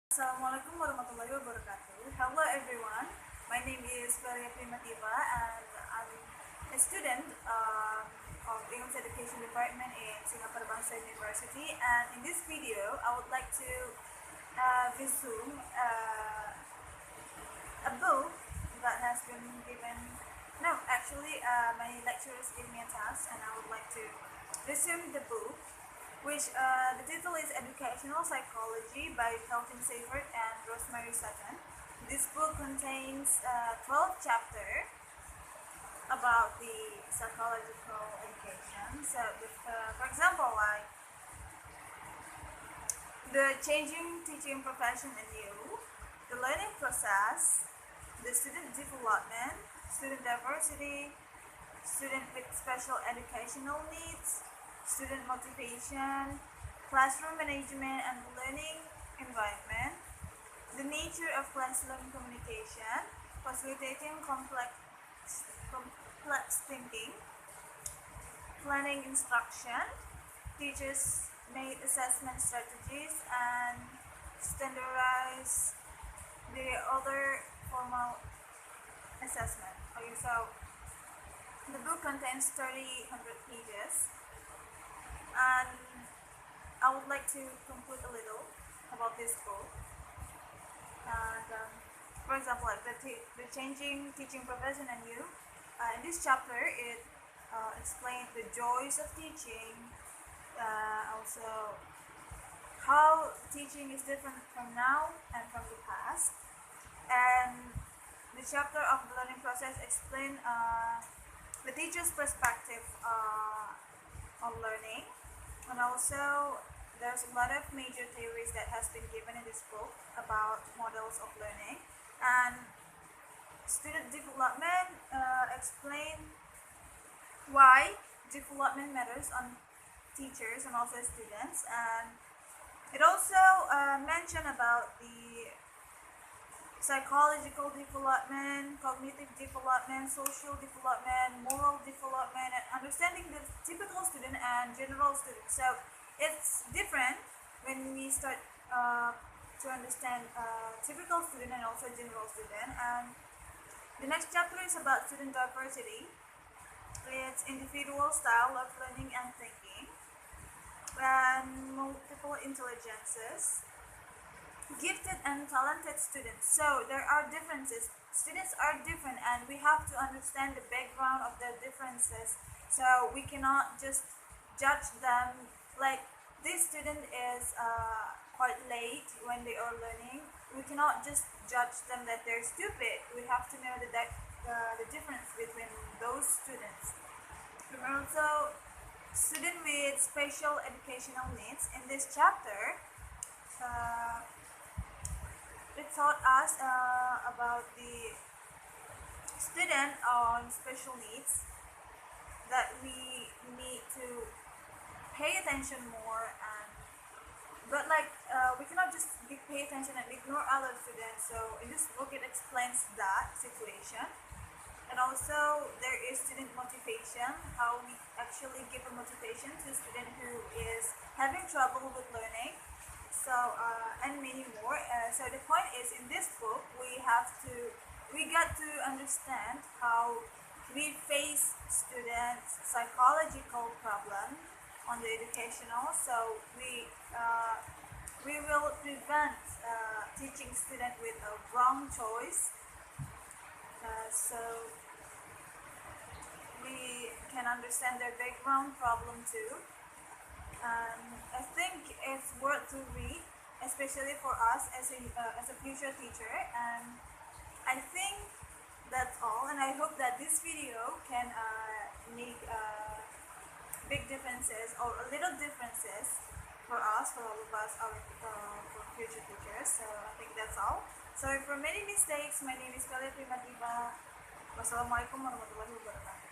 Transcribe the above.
Assalamualaikum warahmatullahi wabarakatuh. Hello everyone. My name is Varia Primativa and I'm a student of English Education Department in Singapore Bangsa University, and in this video I would like to resume a book that has been given. No, actually, my lecturers gave me a task, and I would like to resume the book, which the title is Educational Psychology by Kelvin Seiferd and Rosemary Sutton. This book contains 12 chapters about the psychological education. So, for example, like the changing teaching profession in you, the learning process, the student development, student diversity, student with special educational needs, student motivation, classroom management and learning environment, the nature of classroom communication, facilitating complex thinking, planning instruction, teachers made assessment strategies, and standardize the other formal assessment. Okay, so the book contains 300 pages, and I would like to conclude a little about this book. And for example, like the changing teaching profession and you. In this chapter, it explains the joys of teaching, also how teaching is different from now and from the past, and the chapter of the learning process explain the teacher's perspective on learning, and also there's a lot of major theories that has been given in this book about models of learning, and student development explain why development matters on teachers and also students, and it also mentioned about the psychological development, cognitive development, social development, moral development, and understanding the typical student and general student. So it's different when we start to understand typical student and also general student. And the next chapter is about student diversity. It's individual style of learning and thinking, and multiple intelligences, gifted and talented students. So there are differences. Students are different, and we have to understand the background of their differences. So we cannot just judge them like this student is quite late when they are learning. We cannot just judge them that they're stupid. We have to know the difference between those students. And also, student with special educational needs. In this chapter, it taught us about the student on special needs, that we need to pay attention more, and but like we cannot just pay attention and ignore other students. So in this book it explains that situation. And also there is student motivation, how we actually give a motivation to a student who is having trouble with learning. So and many more. So the point is, in this book we got to understand how we face students' psychological problem on the educational. So we will prevent teaching student with a wrong choice. So we can understand their background problem too. I think it's worth to read, especially for us as a future teacher. And I think that's all. And I hope that this video can make big differences or a little differences for us, for all of us, for future teachers. So I think that's all. Sorry for many mistakes. My name is Valia Primativa. Wassalamualaikum warahmatullahi wabarakatuh.